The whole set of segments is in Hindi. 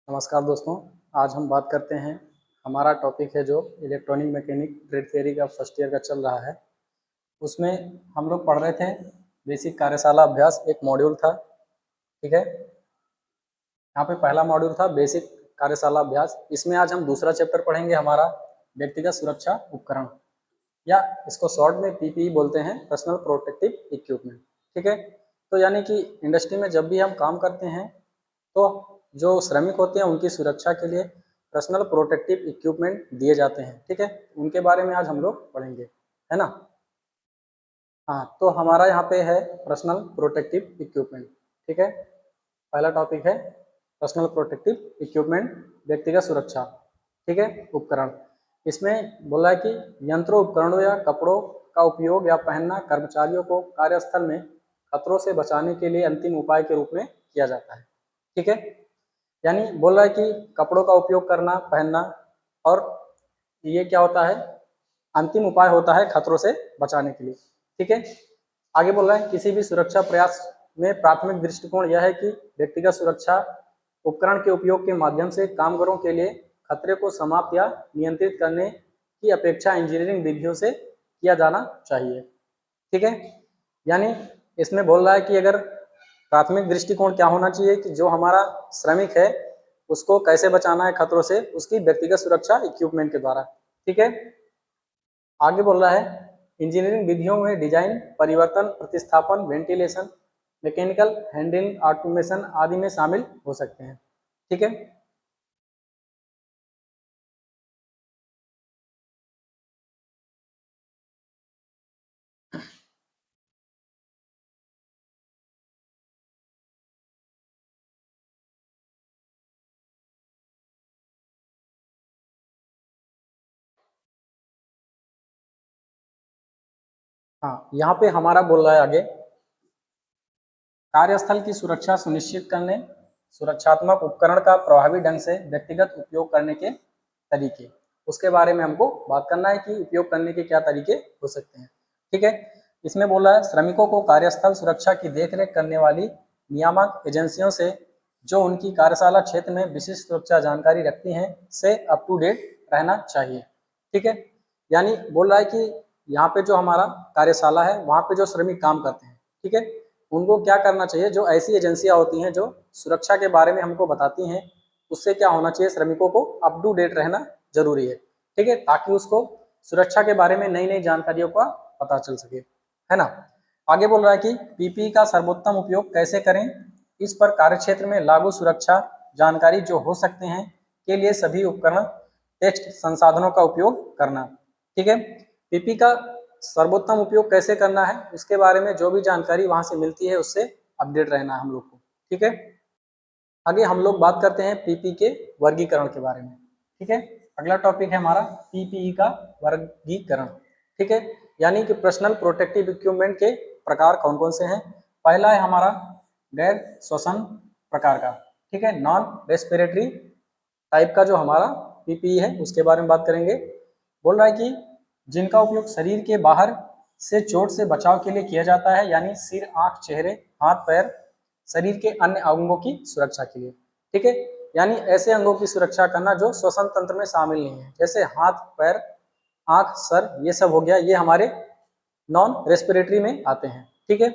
नमस्कार दोस्तों। आज हम बात करते हैं, हमारा टॉपिक है जो इलेक्ट्रॉनिक मैकेनिक ट्रेड थियरी का फर्स्ट ईयर का चल रहा है। उसमें हम लोग पढ़ रहे थे बेसिक कार्यशाला अभ्यास, एक मॉड्यूल था। ठीक है, यहाँ पे पहला मॉड्यूल था बेसिक कार्यशाला अभ्यास। इसमें आज हम दूसरा चैप्टर पढ़ेंगे, हमारा व्यक्तिगत सुरक्षा उपकरण, या इसको शॉर्ट में पीपीई बोलते हैं, पर्सनल प्रोटेक्टिव इक्विपमेंट। ठीक है, तो यानी कि इंडस्ट्री में जब भी हम काम करते हैं तो जो श्रमिक होते हैं उनकी सुरक्षा के लिए पर्सनल प्रोटेक्टिव इक्विपमेंट दिए जाते हैं। ठीक है, उनके बारे में आज हम लोग पढ़ेंगे, है ना। हाँ, तो हमारा यहाँ पे है पर्सनल प्रोटेक्टिव इक्विपमेंट। ठीक है, पहला टॉपिक है पर्सनल प्रोटेक्टिव इक्विपमेंट, व्यक्तिगत सुरक्षा। ठीक है, उपकरण। इसमें बोला है कि यंत्रों, उपकरणों या कपड़ों का उपयोग या पहनना कर्मचारियों को कार्यस्थल में खतरों से बचाने के लिए अंतिम उपाय के रूप में किया जाता है। ठीक है, यानी बोल रहा है कि कपड़ों का उपयोग करना, पहनना, और ये क्या होता है, अंतिम उपाय होता है खतरों से बचाने के लिए। ठीक है, आगे बोल रहा है किसी भी सुरक्षा प्रयास में प्राथमिक दृष्टिकोण यह है कि व्यक्तिगत सुरक्षा उपकरण के उपयोग के माध्यम से कामगारों के लिए खतरे को समाप्त या नियंत्रित करने की अपेक्षा इंजीनियरिंग विधियों से किया जाना चाहिए। ठीक है, यानी इसमें बोल रहा है कि अगर प्राथमिक दृष्टिकोण क्या होना चाहिए कि जो हमारा श्रमिक है उसको कैसे बचाना है खतरों से, उसकी व्यक्तिगत सुरक्षा इक्विपमेंट के द्वारा। ठीक है, आगे बोल रहा है इंजीनियरिंग विधियों में डिजाइन, परिवर्तन, प्रतिस्थापन, वेंटिलेशन, मैकेनिकल हैंडलिंग, ऑटोमेशन आदि में शामिल हो सकते हैं। ठीक है, हाँ, यहाँ पे हमारा बोल रहा है आगे कार्यस्थल की सुरक्षा सुनिश्चित करने सुरक्षात्मक उपकरण का प्रभावी ढंग से व्यक्तिगत उपयोग करने के तरीके, उसके बारे में हमको बात करना है कि उपयोग करने के क्या तरीके हो सकते हैं। ठीक है, इसमें बोला है श्रमिकों को कार्यस्थल सुरक्षा की देखरेख करने वाली नियामक एजेंसियों से जो उनकी कार्यशाला क्षेत्र में विशिष्ट सुरक्षा जानकारी रखती हैं से अप टू डेट रहना चाहिए। ठीक है, यानी बोल रहा है कि यहाँ पे जो हमारा कार्यशाला है वहाँ पे जो श्रमिक काम करते हैं, ठीक है, उनको क्या करना चाहिए, जो ऐसी एजेंसियां होती हैं जो सुरक्षा के बारे में हमको बताती हैं, उससे क्या होना चाहिए, श्रमिकों को अप टू डेट रहना जरूरी है। ठीक है, ताकि उसको सुरक्षा के बारे में नई नई जानकारियों का पता चल सके, है ना। आगे बोल रहा है कि पीपीई का सर्वोत्तम उपयोग कैसे करें, इस पर कार्यक्षेत्र में लागू सुरक्षा जानकारी जो हो सकते हैं के लिए सभी उपकरण टेक्स्ट संसाधनों का उपयोग करना। ठीक है, पीपी का सर्वोत्तम उपयोग कैसे करना है उसके बारे में जो भी जानकारी वहां से मिलती है उससे अपडेट रहना है हम लोग को। ठीक है, आगे हम लोग बात करते हैं पीपी के वर्गीकरण के बारे में। ठीक है, अगला टॉपिक है हमारा पीपीई का वर्गीकरण। ठीक है, यानी कि पर्सनल प्रोटेक्टिव इक्विपमेंट के प्रकार कौन कौन से हैं। पहला है हमारा गैर श्वसन प्रकार का। ठीक है, नॉन रेस्पिरेटरी टाइप का जो हमारा पीपीई है उसके बारे में बात करेंगे। बोल रहा है कि जिनका उपयोग शरीर के बाहर से चोट से बचाव के लिए किया जाता है, यानी सिर, आंख, चेहरे, हाथ, पैर, शरीर के अन्य अंगों की सुरक्षा के लिए। ठीक है, यानी ऐसे अंगों की सुरक्षा करना जो श्वसन तंत्र में शामिल नहीं है, जैसे हाथ, पैर, आंख, सर, ये सब हो गया, ये हमारे नॉन रेस्पिरेटरी में आते हैं। ठीक है,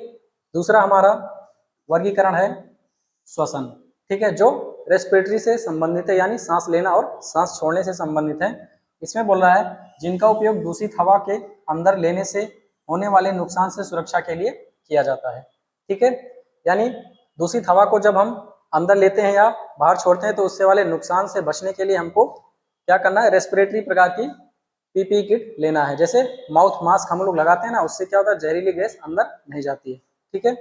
दूसरा हमारा वर्गीकरण है श्वसन। ठीक है, जो रेस्पिरेटरी से संबंधित है, यानी सांस लेना और सांस छोड़ने से संबंधित है। इसमें बोल रहा है जिनका उपयोग दूषित हवा के अंदर लेने से होने वाले नुकसान से सुरक्षा के लिए किया जाता है। ठीक है, यानी दूषित हवा को जब हम अंदर लेते हैं या बाहर छोड़ते हैं तो उससे वाले नुकसान से बचने के लिए हमको क्या करना है, रेस्पिरेटरी प्रकार की पीपी किट लेना है। जैसे माउथ मास्क हम लोग लगाते हैं ना, उससे क्या होता है, जहरीली गैस अंदर नहीं जाती है। ठीक है,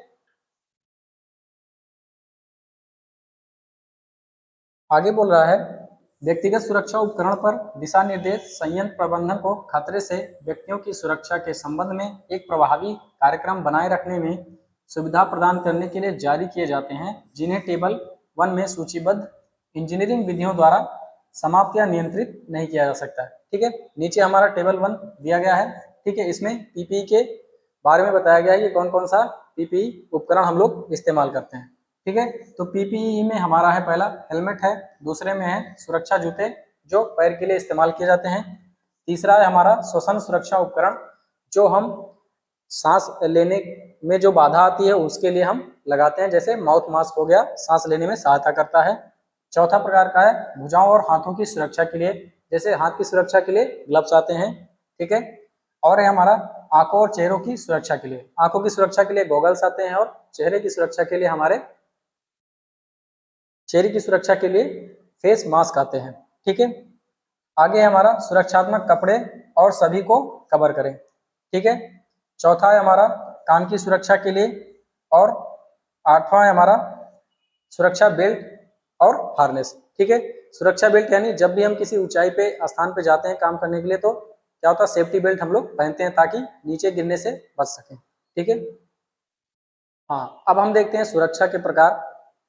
आगे बोल रहा है व्यक्तिगत सुरक्षा उपकरण पर दिशा निर्देश संयंत्र प्रबंधन को खतरे से व्यक्तियों की सुरक्षा के संबंध में एक प्रभावी कार्यक्रम बनाए रखने में सुविधा प्रदान करने के लिए जारी किए जाते हैं, जिन्हें टेबल 1 में सूचीबद्ध इंजीनियरिंग विधियों द्वारा समाप्त या नियंत्रित नहीं किया जा सकता है। ठीक है, नीचे हमारा टेबल 1 दिया गया है। ठीक है, इसमें पीपीई के बारे में बताया गया है कि कौन कौन सा पीपीई उपकरण हम लोग इस्तेमाल करते हैं। ठीक है। तो पीपीई में हमारा है पहला हेलमेट है, दूसरे में है सुरक्षा जूते जो पैर के लिए इस्तेमाल किए जाते हैं, तीसरा है हमारा श्वसन सुरक्षा उपकरण जो हम सांस लेने में जो बाधा आती है उसके लिए हम लगाते हैं, जैसे माउथ मास्क हो गया, सांस लेने में सहायता करता है। चौथा प्रकार का है भुजाओं और हाथों की सुरक्षा के लिए, जैसे हाथ की सुरक्षा के लिए ग्लव्स आते हैं। ठीक है। और है हमारा आंखों और चेहरों की सुरक्षा के लिए, आंखों की सुरक्षा के लिए गॉगल्स आते हैं, और चेहरे की सुरक्षा के लिए हमारे चेहरे की सुरक्षा के लिए फेस मास्क आते हैं। ठीक है। आगे हमारा सुरक्षात्मक कपड़े और सभी को कवर करें। ठीक है। चौथा है हमारा कान की सुरक्षा के लिए, और आठवां है हमारा सुरक्षा बेल्ट और हार्नेस। ठीक है। सुरक्षा बेल्ट यानी जब भी हम किसी ऊंचाई पे स्थान पे जाते हैं काम करने के लिए तो क्या होता है, सेफ्टी बेल्ट हम लोग पहनते हैं ताकि नीचे गिरने से बच सकें। ठीक है। हाँ, अब हम देखते हैं सुरक्षा के प्रकार,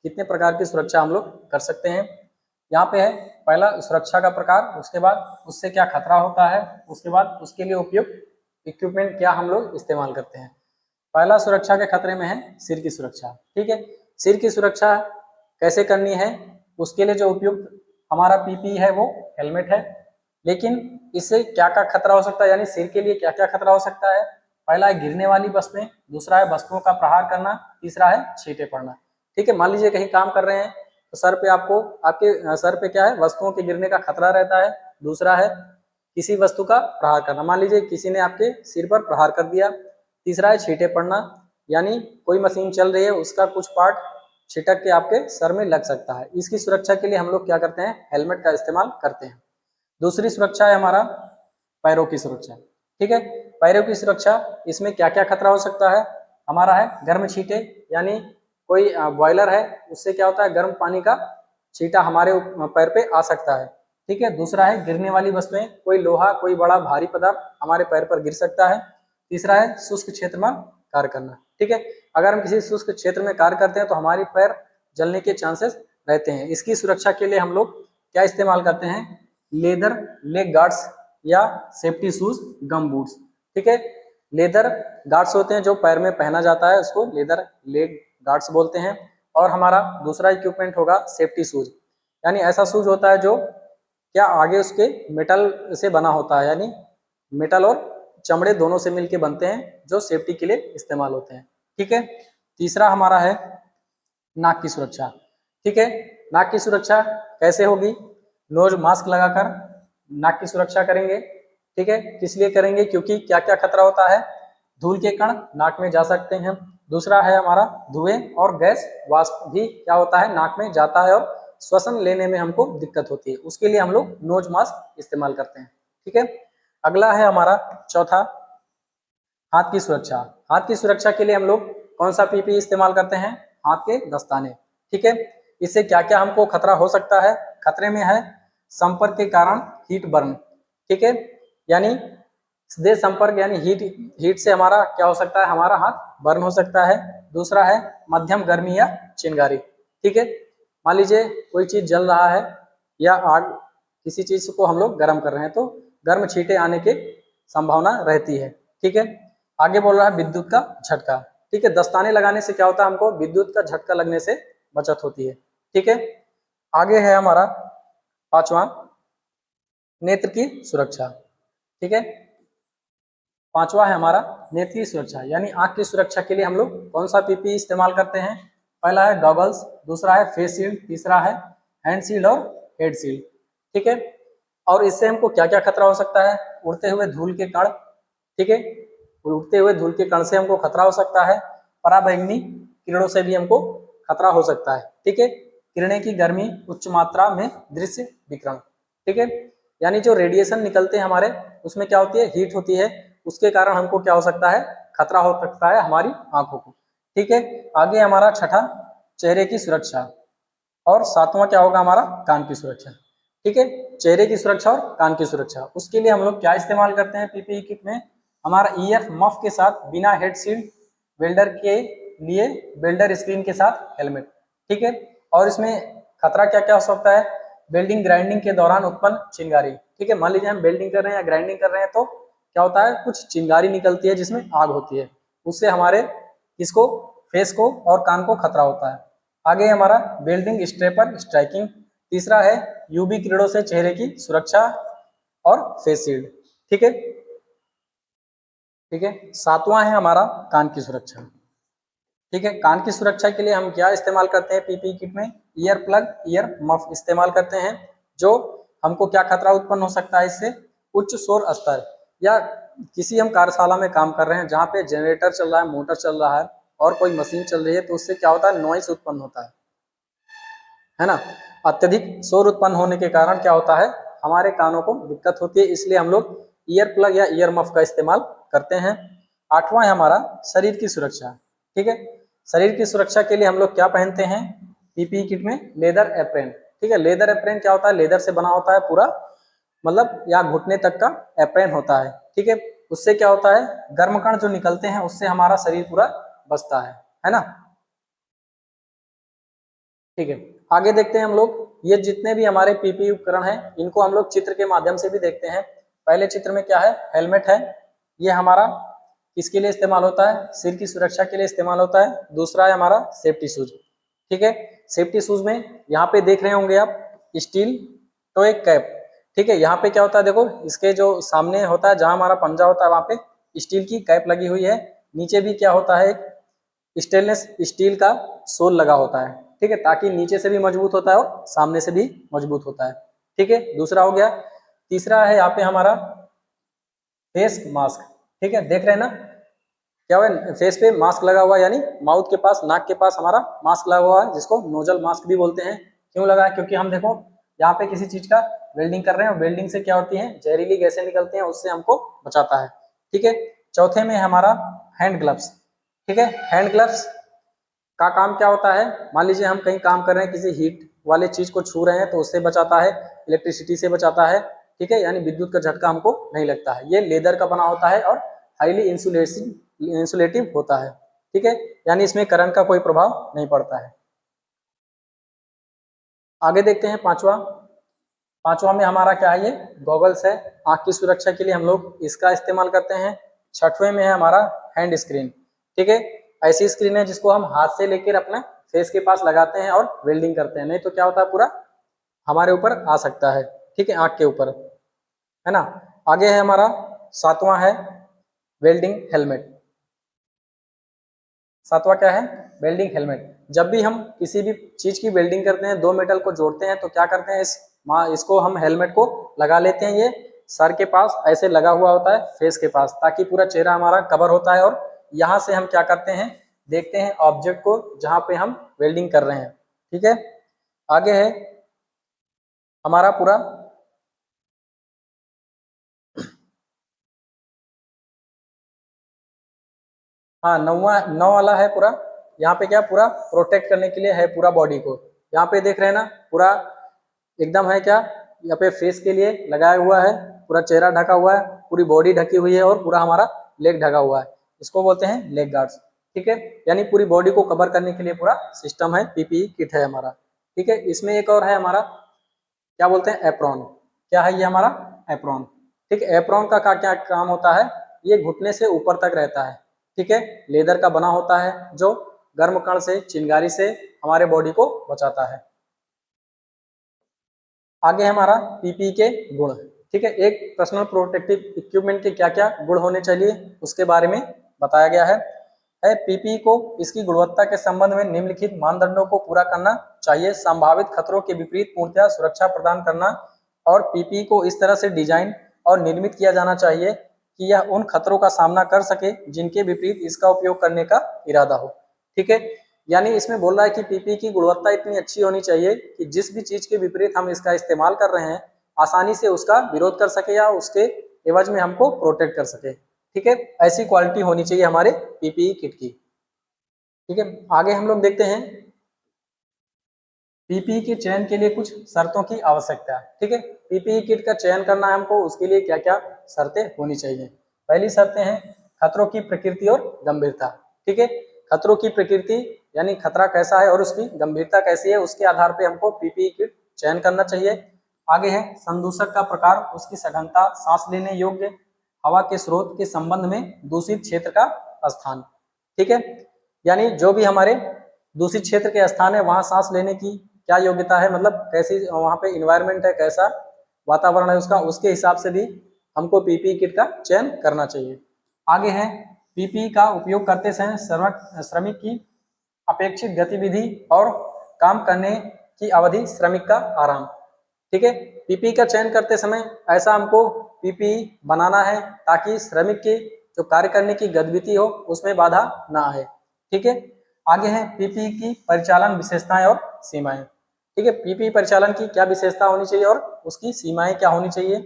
कितने प्रकार की सुरक्षा हम लोग कर सकते हैं। यहाँ पे है पहला सुरक्षा का प्रकार, उसके बाद उससे क्या खतरा होता है, उसके बाद उसके लिए उपयुक्त इक्विपमेंट क्या हम लोग इस्तेमाल करते हैं। पहला सुरक्षा के खतरे में है सिर की सुरक्षा। ठीक है। सिर की सुरक्षा कैसे करनी है, उसके लिए जो उपयुक्त हमारा पीपी है वो हेलमेट है, लेकिन इससे क्या क्या खतरा हो सकता है, यानी सिर के लिए क्या क्या खतरा हो सकता है। पहला है गिरने वाली वस्तुएं, दूसरा है वस्तुओं का प्रहार करना, तीसरा है छींटे पड़ना। ठीक है। मान लीजिए कहीं काम कर रहे हैं तो सर पे आपको आपके सर पे क्या है, वस्तुओं के गिरने का खतरा रहता है। दूसरा है किसी वस्तु का प्रहार करना, मान लीजिए किसी ने आपके सिर पर प्रहार कर दिया। तीसरा है छींटे पड़ना, यानी कोई मशीन चल रही है उसका कुछ पार्ट छिटक के आपके सर में लग सकता है। इसकी सुरक्षा के लिए हम लोग क्या करते हैं, हेलमेट का इस्तेमाल करते हैं। दूसरी सुरक्षा है हमारा पैरों की सुरक्षा। ठीक है। पैरों की सुरक्षा, इसमें क्या क्या खतरा हो सकता है, हमारा है गर्म छींटे, यानी कोई बॉयलर है उससे क्या होता है, गर्म पानी का छींटा हमारे पैर पे आ सकता है। ठीक है। दूसरा है गिरने वाली वस्तुएं, कोई लोहा कोई बड़ा भारी पदार्थ हमारे पैर पर गिर सकता है। तीसरा है शुष्क क्षेत्र में कार्य करना। ठीक है। अगर हम किसी शुष्क क्षेत्र में कार्य करते हैं तो हमारी पैर जलने के चांसेस रहते हैं। इसकी सुरक्षा के लिए हम लोग क्या इस्तेमाल करते हैं, लेदर लेग गार्ड्स या सेफ्टी शूज, गम बूट्स। ठीक है। लेदर गार्ड्स होते हैं जो पैर में पहना जाता है, उसको लेदर लेग गार्ड्स बोलते हैं। और हमारा दूसरा इक्विपमेंट होगा सेफ्टी शूज, यानी ऐसा शूज होता है जो क्या आगे उसके मेटल से बना होता है, यानी मेटल और चमड़े दोनों से मिलके बनते हैं जो सेफ्टी के लिए इस्तेमाल होते हैं। ठीक है। तीसरा हमारा है नाक की सुरक्षा। ठीक है। नाक की सुरक्षा कैसे होगी, नोज मास्क लगाकर नाक की सुरक्षा करेंगे। ठीक है। किस लिए करेंगे, क्योंकि क्या क्या खतरा होता है, धूल के कण नाक में जा सकते हैं। दूसरा है हमारा धुएं और गैस वाष्प भी क्या होता है, नाक में जाता है और श्वसन लेने में हमको दिक्कत होती है, उसके लिए हम लोग नोज मास्क इस्तेमाल करते हैं। ठीक है। अगला है हमारा चौथा हाथ की सुरक्षा। हाथ की सुरक्षा के लिए हम लोग कौन सा पीपी इस्तेमाल करते हैं, हाथ के दस्ताने। ठीक है। इससे क्या क्या हमको खतरा हो सकता है, खतरे में है संपर्क के कारण हीट बर्न। ठीक है। यानी सीधे संपर्क यानी हीट से हमारा क्या हो सकता है, हमारा हाथ बर्न हो सकता है। दूसरा है मध्यम गर्मी या चिंगारी। ठीक है। मान लीजिए कोई चीज जल रहा है या आग, किसी चीज को हम लोग गर्म कर रहे हैं तो गर्म छींटे आने की संभावना रहती है। ठीक है। आगे बोल रहा है विद्युत का झटका। ठीक है। दस्ताने लगाने से क्या होता है, हमको विद्युत का झटका लगने से बचत होती है। ठीक है। आगे है हमारा पांचवा नेत्र की सुरक्षा। ठीक है। पांचवा है हमारा नेत्र की सुरक्षा, यानी आंख की सुरक्षा के लिए हम लोग कौन सा पीपी इस्तेमाल करते हैं। पहला है गॉगल्स, दूसरा है फेस शील्ड, तीसरा है हैंड शील्ड और हेड शील्ड। ठीक है। और इससे हमको क्या क्या खतरा हो सकता है, उड़ते हुए धूल के कण। ठीक है। उड़ते हुए धूल के कण से हमको खतरा हो सकता है, पराबैंगनी किरणों से भी हमको खतरा हो सकता है। ठीक है। किरणें की गर्मी, उच्च मात्रा में दृश्य विकिरण। ठीक है। यानी जो रेडिएशन निकलते हैं हमारे, उसमें क्या होती है, हीट होती है, उसके कारण हमको क्या हो सकता है, खतरा हो सकता है हमारी आंखों को। ठीक है। आगे हमारा छठा चेहरे की सुरक्षा, और सातवां क्या होगा हमारा कान की सुरक्षा। ठीक है। चेहरे की सुरक्षा और कान की सुरक्षा, उसके लिए हम लोग क्या इस्तेमाल करते हैं पीपीई किट में, हमारा ईएफ मफ के साथ बिना हेड शील्ड, वेल्डर के लिए वेल्डर स्क्रीन के साथ हेलमेट। ठीक है। और इसमें खतरा क्या क्या हो सकता है, वेल्डिंग ग्राइंडिंग के दौरान उत्पन्न चिंगारी। ठीक है। मान लीजिए हम वेल्डिंग कर रहे हैं या ग्राइंडिंग कर रहे हैं तो क्या होता है, कुछ चिंगारी निकलती है जिसमें आग होती है, उससे हमारे इसको फेस को और कान को खतरा होता है। आगे हमारा बिल्डिंग स्ट्रेपर स्ट्राइकिंग, तीसरा है यूवी किरणों से चेहरे की सुरक्षा और फेस शील्ड। ठीक है, ठीक है। सातवां है हमारा कान की सुरक्षा। ठीक है, कान की सुरक्षा के लिए हम क्या इस्तेमाल करते हैं पीपीई किट में? ईयर प्लग, ईयर मफ इस्तेमाल करते हैं। जो हमको क्या खतरा उत्पन्न हो सकता है इससे? उच्च शोर स्तर, या किसी हम कार्यशाला में काम कर रहे हैं जहाँ पे जनरेटर चल रहा है, मोटर चल रहा है और कोई मशीन चल रही है, तो उससे क्या होता है? नॉइस उत्पन्न होता है ना। अत्यधिक शोर उत्पन्न होने के कारण क्या होता है? हमारे कानों को दिक्कत होती है, इसलिए हम लोग ईयर प्लग या ईयर मफ का इस्तेमाल करते हैं। आठवां है हमारा शरीर की सुरक्षा। ठीक है, शरीर की सुरक्षा के लिए हम लोग क्या पहनते हैं पीपीई किट में? Leather apron. ठीक है, लेदर एप्रेन क्या होता है? लेदर से बना होता है पूरा, मतलब या घुटने तक का एप्रेन होता है। ठीक है, उससे क्या होता है? गर्म कण जो निकलते हैं उससे हमारा शरीर पूरा बचता है ना। ठीक है, आगे देखते हैं हम लोग। ये जितने भी हमारे पीपीई उपकरण हैं इनको हम लोग चित्र के माध्यम से भी देखते हैं। पहले चित्र में क्या है? हेलमेट है। ये हमारा किसके लिए इस्तेमाल होता है? सिर की सुरक्षा के लिए इस्तेमाल होता है। दूसरा है हमारा सेफ्टी शूज। ठीक है, सेफ्टी शूज में यहाँ पे देख रहे होंगे आप स्टील टोए कैप। ठीक है, यहाँ पे क्या होता है? देखो इसके जो सामने होता है, जहाँ हमारा पंजा होता है वहां पे स्टील की कैप लगी हुई है। नीचे भी क्या होता है? एक स्टेनलेस स्टील का सोल लगा होता है। ठीक है, ताकि नीचे से भी मजबूत होता है और सामने से भी मजबूत होता है। ठीक है, दूसरा हो गया। तीसरा है यहाँ पे हमारा फेस मास्क। ठीक है, देख रहे हैं ना क्या हुआ? फेस पे मास्क लगा हुआ है, यानी माउथ के पास, नाक के पास हमारा मास्क लगा हुआ है, जिसको नोजल मास्क भी बोलते हैं। क्यों लगा है? क्योंकि हम देखो यहाँ पे किसी चीज का वेल्डिंग कर रहे हैं, वेल्डिंग से क्या होती है? जहरीली गैसें निकलती हैं, उससे हमको बचाता है। ठीक है, चौथे में हमारा हैंड ग्लव्स। ठीक है, हैंड ग्लव्स का काम क्या होता है? मान लीजिए हम कहीं काम कर रहे हैं, किसी हीट वाले चीज को छू रहे हैं, तो उससे बचाता है, इलेक्ट्रिसिटी से बचाता है। ठीक है, यानी विद्युत का झटका हमको नहीं लगता है। ये लेदर का बना होता है और हाईली इंसुलेटिव होता है। ठीक है, यानी इसमें करंट का कोई प्रभाव नहीं पड़ता है। आगे देखते हैं पांचवा। पांचवा में हमारा क्या है? ये गॉगल्स है। आंख की सुरक्षा के लिए हम लोग इसका इस्तेमाल करते हैं। छठवें में है हमारा हैंड स्क्रीन। ठीक है, ऐसी स्क्रीन है जिसको हम हाथ से लेकर अपने फेस के पास लगाते हैं और वेल्डिंग करते हैं, नहीं तो क्या होता है? पूरा हमारे ऊपर आ सकता है। ठीक है, आंख के ऊपर, है ना। आगे है हमारा सातवां है वेल्डिंग हेलमेट। सातवां क्या है? Welding helmet. जब भी हम किसी भी चीज की वेल्डिंग करते हैं, दो मेटल को जोड़ते हैं, तो क्या करते हैं? इसको हम हेलमेट को लगा लेते हैं। ये सर के पास ऐसे लगा हुआ होता है, फेस के पास, ताकि पूरा चेहरा हमारा कवर होता है। और यहाँ से हम क्या करते हैं? देखते हैं ऑब्जेक्ट को जहाँ पे हम वेल्डिंग कर रहे हैं। ठीक है, आगे है हमारा पूरा हाँ, नौ वाला है पूरा। यहाँ पे क्या पूरा प्रोटेक्ट करने के लिए है पूरा बॉडी को। यहाँ पे देख रहे हैं ना, पूरा एकदम है क्या? यहाँ पे फेस के लिए लगाया हुआ है, पूरा चेहरा ढका हुआ है, पूरी बॉडी ढकी हुई है और पूरा हमारा लेग ढका हुआ है। इसको बोलते हैं लेग गार्ड्स। ठीक है, यानी पूरी बॉडी को कवर करने के लिए पूरा सिस्टम है, पीपीई किट है हमारा। ठीक है, इसमें एक और है हमारा, क्या बोलते हैं? एप्रॉन। क्या है ये हमारा? एप्रॉन। ठीक है, एप्रॉन का क्या काम होता है? ये घुटने से ऊपर तक रहता है। ठीक है, लेदर का बना होता है, जो गर्म कण से, चिंगारी से हमारे बॉडी को बचाता है। आगे हमारा पीपी के गुण। ठीक है, एक पर्सनल प्रोटेक्टिव इक्विपमेंट के क्या क्या गुण होने चाहिए उसके बारे में बताया गया है पीपी को इसकी गुणवत्ता के संबंध में निम्नलिखित मानदंडों को पूरा करना चाहिए। संभावित खतरों के विपरीत पूर्णतः सुरक्षा प्रदान करना, और पीपी को इस तरह से डिजाइन और निर्मित किया जाना चाहिए कि यह उन खतरों का सामना कर सके जिनके विपरीत इसका उपयोग करने का इरादा हो। ठीक है, यानी इसमें बोल रहा है कि पीपी की गुणवत्ता इतनी अच्छी होनी चाहिए कि जिस भी चीज के विपरीत हम इसका इस्तेमाल कर रहे हैं, आसानी से उसका विरोध कर सके या उसके एवज में हमको प्रोटेक्ट कर सके। ठीक है, ऐसी क्वालिटी होनी चाहिए हमारे पीपीई किट की। ठीक है, आगे हम लोग देखते हैं पीपीई के चयन के लिए कुछ शर्तों की आवश्यकता है। ठीक है, पीपीई किट का चयन करना है हमको, उसके लिए क्या क्या शर्तें होनी चाहिए? पहली शर्तें हैं खतरों की प्रकृति और गंभीरता। ठीक है, खतरों की प्रकृति यानी खतरा कैसा है और उसकी गंभीरता कैसी है, उसके आधार पे हमको पीपीई किट चयन करना चाहिए। आगे है संदूषक का प्रकार, उसकी सघनता, सांस लेने योग्य हवा के स्रोत के संबंध में दूषित क्षेत्र का स्थान। ठीक है, यानी जो भी हमारे दूषित क्षेत्र के स्थान है, वहाँ सांस लेने की क्या योग्यता है, मतलब कैसी वहाँ पे इन्वायरमेंट है, कैसा वातावरण है उसका, उसके हिसाब से भी हमको पीपीई किट का चयन करना चाहिए। आगे है पीपीई का उपयोग करते समय श्रमिक की अपेक्षित गतिविधि और काम करने की अवधि, श्रमिक का आराम। ठीक है, पीपीई का चयन करते समय ऐसा हमको पीपीई बनाना है ताकि श्रमिक की जो कार्य करने की गतिविधि हो उसमें बाधा ना आए। ठीक है, आगे है पीपीई की परिचालन विशेषताएं और सीमाएं। ठीक है, पीपीई परिचालन की क्या विशेषता होनी चाहिए और उसकी सीमाएं क्या होनी चाहिए।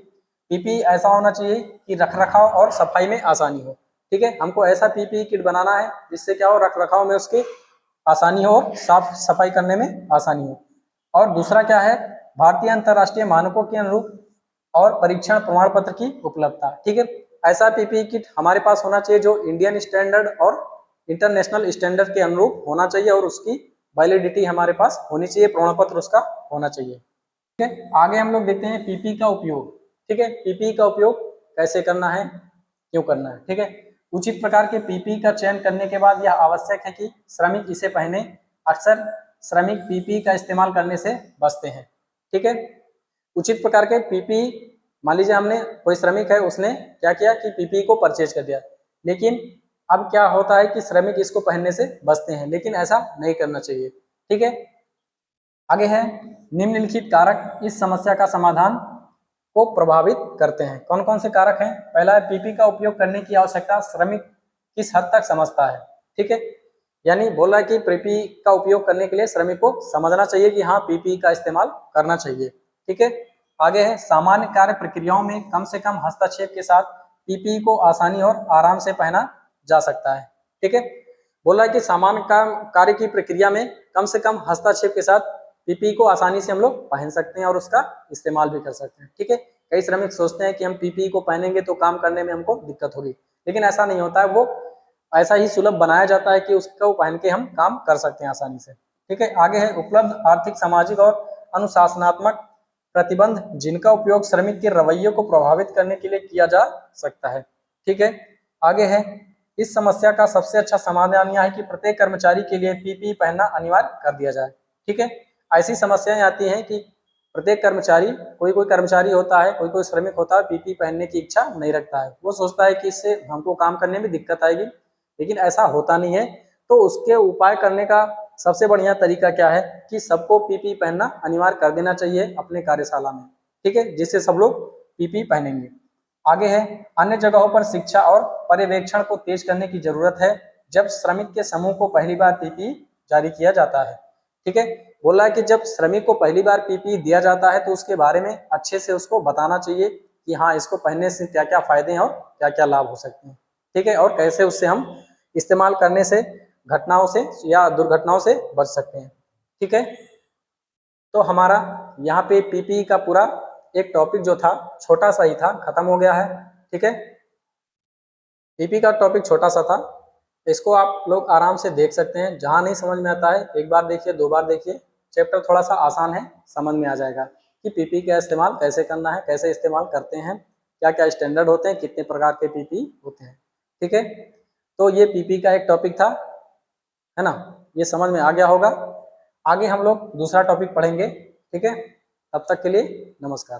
पीपीई ऐसा होना चाहिए कि रखरखाव और सफाई में आसानी हो। ठीक है, हमको ऐसा पीपीई किट बनाना है जिससे क्या हो, रखरखाव में उसकी आसानी हो और साफ सफाई करने में आसानी हो। और दूसरा क्या है, भारतीय अंतर्राष्ट्रीय मानकों के अनुरूप और परीक्षण प्रमाण पत्र की उपलब्धता। ठीक है, ऐसा पीपीई किट हमारे पास होना चाहिए जो इंडियन स्टैंडर्ड और इंटरनेशनल स्टैंडर्ड के अनुरूप होना चाहिए और उसकी वैलिडिटी हमारे पास होनी चाहिए, प्रमाण पत्र उसका होना चाहिए। ठीक है, आगे हम लोग देखते हैं पीपीई का उपयोग। ठीक है, पीपीई का उपयोग कैसे करना है, क्यों करना है। ठीक है, उचित प्रकार के पीपीई का चयन करने के बाद यह आवश्यक है कि श्रमिक इसे पहने। अक्सर श्रमिक पीपीई का इस्तेमाल करने से बचते हैं। ठीक है, उचित प्रकार के पीपीई, मान लीजिए हमने कोई श्रमिक है उसने क्या किया कि पीपीई को परचेज कर दिया, लेकिन अब क्या होता है कि श्रमिक इसको पहनने से बचते हैं, लेकिन ऐसा नहीं करना चाहिए। ठीक है, आगे है निम्नलिखित कारक इस समस्या का समाधान को प्रभावित करते हैं। कौन कौन से कारक हैं। पहला है पीपी का उपयोग करने की आवश्यकता श्रमिक किस हद तक समझता है। ठीक है, यानी बोल रहा है कि पीपी का उपयोग करने के लिए श्रमिक को समझना चाहिए कि हाँ पीपी का इस्तेमाल करना चाहिए। ठीक है, आगे है सामान्य कार्य प्रक्रियाओं में कम से कम हस्तक्षेप के साथ पीपी को आसानी और आराम से पहना जा सकता है। ठीक है, बोला है कि सामान्य कार्य की प्रक्रिया में कम से कम हस्तक्षेप के साथ पीपी को आसानी से हम लोग पहन सकते हैं और उसका इस्तेमाल भी कर सकते हैं। ठीक है, कई श्रमिक सोचते हैं कि हम पीपी को पहनेंगे तो काम करने में हमको दिक्कत होगी, लेकिन ऐसा नहीं होता है, वो ऐसा ही सुलभ बनाया जाता है कि उसको पहन के हम काम कर सकते हैं आसानी से। ठीक है, आगे है उपलब्ध आर्थिक, सामाजिक और अनुशासनात्मक प्रतिबंध जिनका उपयोग श्रमिक के रवैये को प्रभावित करने के लिए किया जा सकता है। ठीक है, आगे है इस समस्या का सबसे अच्छा समाधान यह है कि प्रत्येक कर्मचारी के लिए पीपीई पहनना अनिवार्य कर दिया जाए। ठीक है, ऐसी समस्याएं आती हैं कि प्रत्येक कर्मचारी, कोई कोई कर्मचारी होता है, कोई कोई श्रमिक होता है पीपीई पहनने की इच्छा नहीं रखता है, वो सोचता है कि इससे हमको काम करने में दिक्कत आएगी, लेकिन ऐसा होता नहीं है। तो उसके उपाय करने का सबसे बढ़िया तरीका क्या है कि सबको पीपीई पहनना अनिवार्य कर देना चाहिए अपने कार्यशाला में। ठीक है, जिससे सब लोग पीपीई पहनेंगे। आगे है अन्य जगहों पर शिक्षा और पर्यवेक्षण को तेज करने की जरूरत है जब श्रमिक के समूह को पहली बार पीपीई जारी किया जाता है। ठीक है, बोला है कि जब श्रमिक को पहली बार पीपीई दिया जाता है तो उसके बारे में अच्छे से उसको बताना चाहिए कि हाँ इसको पहनने से क्या क्या फायदे हैं और क्या क्या लाभ हो सकते हैं। ठीक है, और कैसे उससे हम इस्तेमाल करने से घटनाओं से या दुर्घटनाओं से बच सकते हैं। ठीक है, तो हमारा यहाँ पे पीपीई का पूरा एक टॉपिक जो था छोटा सा ही था, खत्म हो गया है। ठीक है, पीपी का टॉपिक छोटा सा था, इसको आप लोग आराम से देख सकते हैं। जहाँ नहीं समझ में आता है एक बार देखिए, दो बार देखिए, चैप्टर थोड़ा सा आसान है, समझ में आ जाएगा कि पीपी का इस्तेमाल कैसे करना है, कैसे इस्तेमाल करते हैं, क्या क्या स्टैंडर्ड होते हैं, कितने प्रकार के पीपी होते हैं। ठीक है, तो ये पीपी का एक टॉपिक था, है ना, ये समझ में आ गया होगा। आगे हम लोग दूसरा टॉपिक पढ़ेंगे। ठीक है, तब तक के लिए नमस्कार।